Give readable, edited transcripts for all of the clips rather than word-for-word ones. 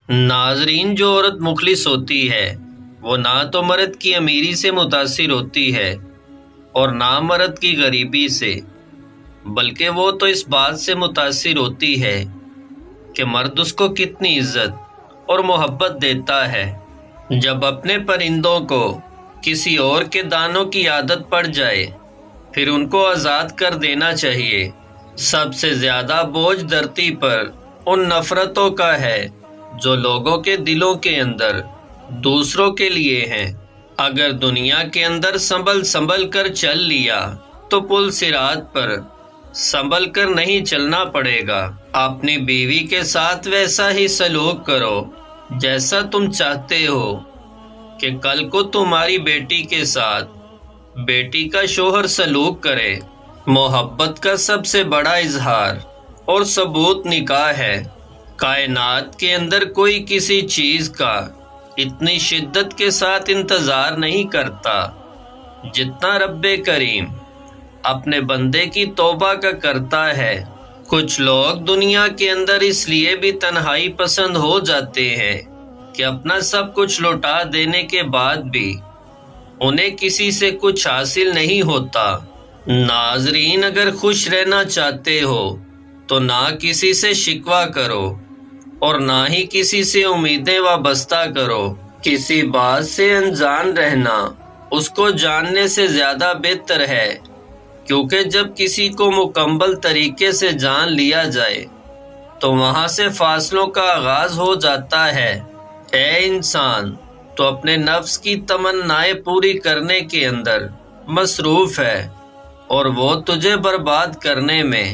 ناظرین، جو عورت مخلص ہوتی ہے وہ نہ تو مرد کی امیری سے متاثر ہوتی ہے اور نہ مرد کی غریبی سے، بلکہ وہ تو اس بات سے متاثر ہوتی ہے کہ مرد اس کو کتنی عزت اور محبت دیتا ہے۔ جب اپنے پرندوں کو کسی اور کے دانوں کی عادت پڑ جائے پھر ان کو آزاد کر دینا چاہیے۔ سب سے زیادہ بوجھ دھرتی پر ان نفرتوں کا ہے جو لوگوں کے دلوں کے اندر دوسروں کے لیے ہیں۔ اگر دنیا کے اندر سنبھل کر چل لیا تو پل صراط پر سنبھل کر نہیں چلنا پڑے گا۔ اپنی بیوی کے ساتھ ویسا ہی سلوک کرو جیسا تم چاہتے ہو کہ کل کو تمہاری بیٹی کے ساتھ بیٹی کا شوہر سلوک کرے۔ محبت کا سب سے بڑا اظہار اور ثبوت نکاح ہے۔ کائنات کے اندر کوئی کسی چیز کا اتنی شدت کے ساتھ انتظار نہیں کرتا جتنا رب کریم اپنے بندے کی توبہ کا کرتا ہے۔ کچھ لوگ دنیا کے اندر اس لیے بھی تنہائی پسند ہو جاتے ہیں کہ اپنا سب کچھ لوٹا دینے کے بعد بھی انہیں کسی سے کچھ حاصل نہیں ہوتا۔ ناظرین، اگر خوش رہنا چاہتے ہو تو نہ کسی سے شکوہ کرو اور نہ ہی کسی سے امیدیں وابستہ کرو۔ کسی بات سے انجان رہنا اس کو جاننے سے زیادہ بہتر ہے، کیونکہ جب کسی کو مکمل طریقے سے جان لیا جائے تو وہاں سے فاصلوں کا آغاز ہو جاتا ہے۔ اے انسان، تو اپنے نفس کی تمنائیں پوری کرنے کے اندر مصروف ہے اور وہ تجھے برباد کرنے میں۔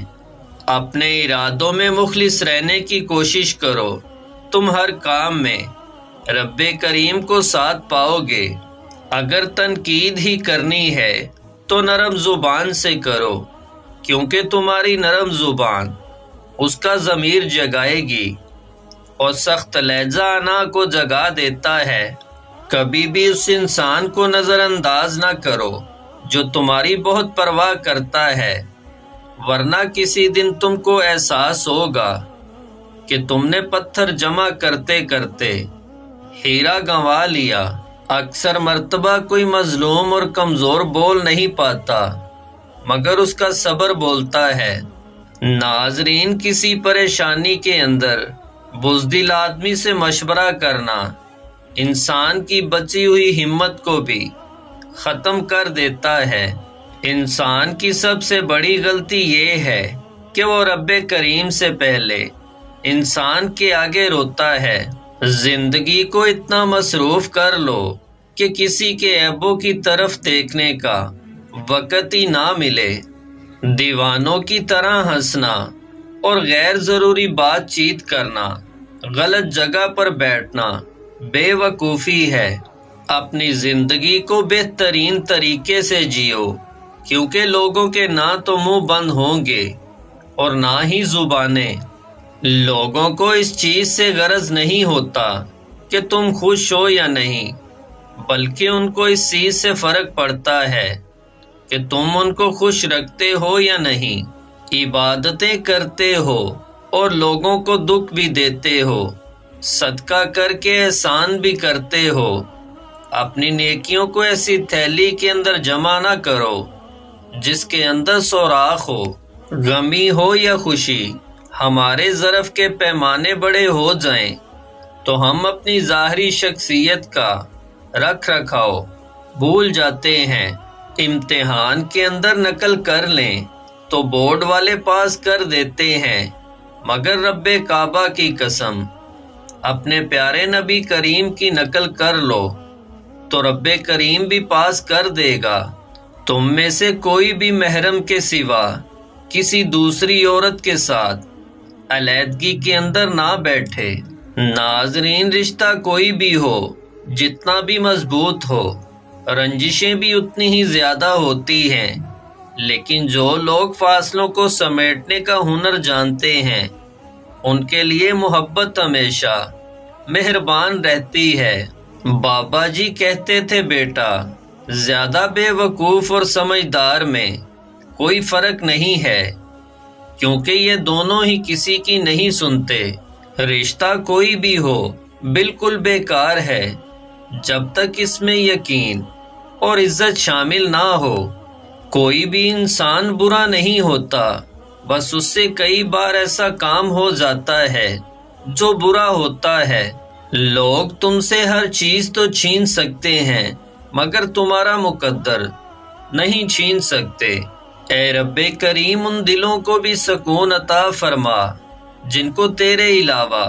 اپنے ارادوں میں مخلص رہنے کی کوشش کرو، تم ہر کام میں رب کریم کو ساتھ پاؤ گے۔ اگر تنقید ہی کرنی ہے تو نرم زبان سے کرو، کیونکہ تمہاری نرم زبان اس کا ضمیر جگائے گی اور سخت لہجہ انا کو جگا دیتا ہے۔ کبھی بھی اس انسان کو نظر انداز نہ کرو جو تمہاری بہت پرواہ کرتا ہے، ورنہ کسی دن تم کو احساس ہوگا کہ تم نے پتھر جمع کرتے کرتے ہیرا گنوا لیا۔ اکثر مرتبہ کوئی مظلوم اور کمزور بول نہیں پاتا مگر اس کا صبر بولتا ہے۔ ناظرین، کسی پریشانی کے اندر بزدل آدمی سے مشورہ کرنا انسان کی بچی ہوئی ہمت کو بھی ختم کر دیتا ہے۔ انسان کی سب سے بڑی غلطی یہ ہے کہ وہ رب کریم سے پہلے انسان کے آگے روتا ہے۔ زندگی کو اتنا مصروف کر لو کہ کسی کے عیبوں کی طرف دیکھنے کا وقت ہی نہ ملے۔ دیوانوں کی طرح ہنسنا اور غیر ضروری بات چیت کرنا، غلط جگہ پر بیٹھنا بے وقوفی ہے۔ اپنی زندگی کو بہترین طریقے سے جیو، کیونکہ لوگوں کے نہ تو منہ بند ہوں گے اور نہ ہی زبانیں۔ لوگوں کو اس چیز سے غرض نہیں ہوتا کہ تم خوش ہو یا نہیں، بلکہ ان کو اس چیز سے فرق پڑتا ہے کہ تم ان کو خوش رکھتے ہو یا نہیں۔ عبادتیں کرتے ہو اور لوگوں کو دکھ بھی دیتے ہو، صدقہ کر کے احسان بھی کرتے ہو۔ اپنی نیکیوں کو ایسی تھیلی کے اندر جمع نہ کرو جس کے اندر سوراخ ہو۔ غمی ہو یا خوشی، ہمارے ظرف کے پیمانے بڑے ہو جائیں تو ہم اپنی ظاہری شخصیت کا رکھ رکھاؤ بھول جاتے ہیں۔ امتحان کے اندر نقل کر لیں تو بورڈ والے پاس کر دیتے ہیں، مگر رب کعبہ کی قسم اپنے پیارے نبی کریم کی نقل کر لو تو رب کریم بھی پاس کر دے گا۔ تم میں سے کوئی بھی محرم کے سوا کسی دوسری عورت کے ساتھ علیحدگی کے اندر نہ بیٹھے۔ ناظرین، رشتہ کوئی بھی ہو، جتنا بھی مضبوط ہو، رنجشیں بھی اتنی ہی زیادہ ہوتی ہیں، لیکن جو لوگ فاصلوں کو سمیٹنے کا ہنر جانتے ہیں ان کے لیے محبت ہمیشہ مہربان رہتی ہے۔ بابا جی کہتے تھے، بیٹا، زیادہ بے وقوف اور سمجھدار میں کوئی فرق نہیں ہے، کیونکہ یہ دونوں ہی کسی کی نہیں سنتے۔ رشتہ کوئی بھی ہو بالکل بیکار ہے جب تک اس میں یقین اور عزت شامل نہ ہو۔ کوئی بھی انسان برا نہیں ہوتا، بس اس سے کئی بار ایسا کام ہو جاتا ہے جو برا ہوتا ہے۔ لوگ تم سے ہر چیز تو چھین سکتے ہیں مگر تمہارا مقدر نہیں چھین سکتے۔ اے رب کریم، ان دلوں کو بھی سکون عطا فرما جن کو تیرے علاوہ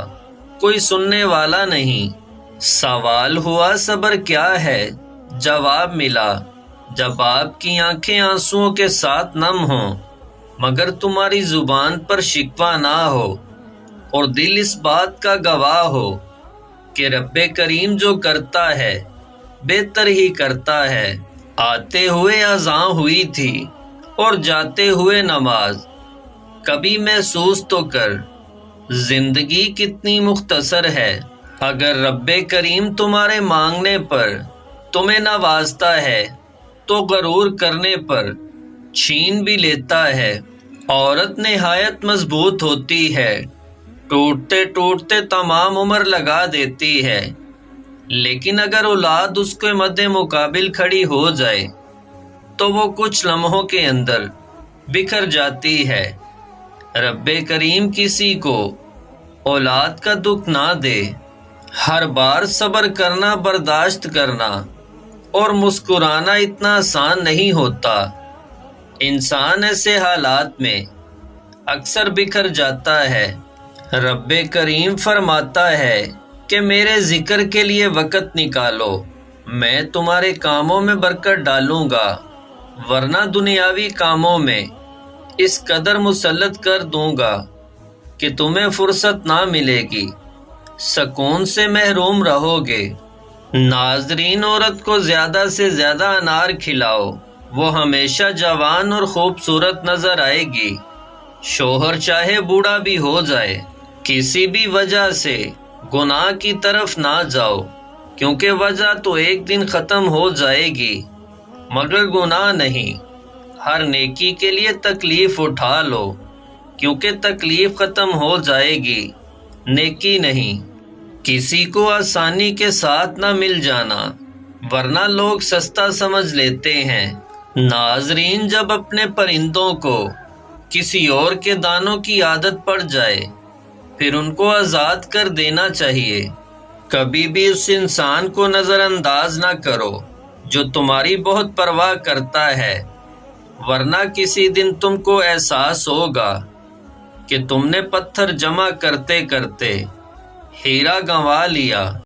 کوئی سننے والا نہیں۔ سوال ہوا صبر کیا ہے، جواب ملا جب آپ کی آنکھیں آنسوؤں کے ساتھ نم ہوں مگر تمہاری زبان پر شکوہ نہ ہو اور دل اس بات کا گواہ ہو کہ رب کریم جو کرتا ہے بہتر ہی کرتا ہے۔ آتے ہوئے اذان ہوئی تھی اور جاتے ہوئے نماز، کبھی محسوس تو کر زندگی کتنی مختصر ہے۔ اگر رب کریم تمہارے مانگنے پر تمہیں نوازتا ہے تو غرور کرنے پر چھین بھی لیتا ہے۔ عورت نہایت مضبوط ہوتی ہے، ٹوٹتے ٹوٹتے تمام عمر لگا دیتی ہے، لیکن اگر اولاد اس کے مد مقابل کھڑی ہو جائے تو وہ کچھ لمحوں کے اندر بکھر جاتی ہے۔ رب کریم کسی کو اولاد کا دکھ نہ دے۔ ہر بار صبر کرنا، برداشت کرنا اور مسکرانا اتنا آسان نہیں ہوتا۔ انسان ایسے حالات میں اکثر بکھر جاتا ہے۔ رب کریم فرماتا ہے کہ میرے ذکر کے لیے وقت نکالو، میں تمہارے کاموں میں برکت ڈالوں گا، ورنہ دنیاوی کاموں میں اس قدر مسلط کر دوں گا کہ تمہیں فرصت نہ ملے گی، سکون سے محروم رہو گے۔ ناظرین، عورت کو زیادہ سے زیادہ انار کھلاؤ، وہ ہمیشہ جوان اور خوبصورت نظر آئے گی۔ شوہر چاہے بوڑھا بھی ہو جائے، کسی بھی وجہ سے گناہ کی طرف نہ جاؤ، کیونکہ وجہ تو ایک دن ختم ہو جائے گی مگر گناہ نہیں۔ ہر نیکی کے لیے تکلیف اٹھا لو، کیونکہ تکلیف ختم ہو جائے گی، نیکی نہیں۔ کسی کو آسانی کے ساتھ نہ مل جانا، ورنہ لوگ سستا سمجھ لیتے ہیں۔ ناظرین، جب اپنے پرندوں کو کسی اور کے دانوں کی عادت پڑ جائے پھر ان کو آزاد کر دینا چاہیے۔ کبھی بھی اس انسان کو نظر انداز نہ کرو جو تمہاری بہت پرواہ کرتا ہے، ورنہ کسی دن تم کو احساس ہوگا کہ تم نے پتھر جمع کرتے کرتے ہیرا گنوا لیا۔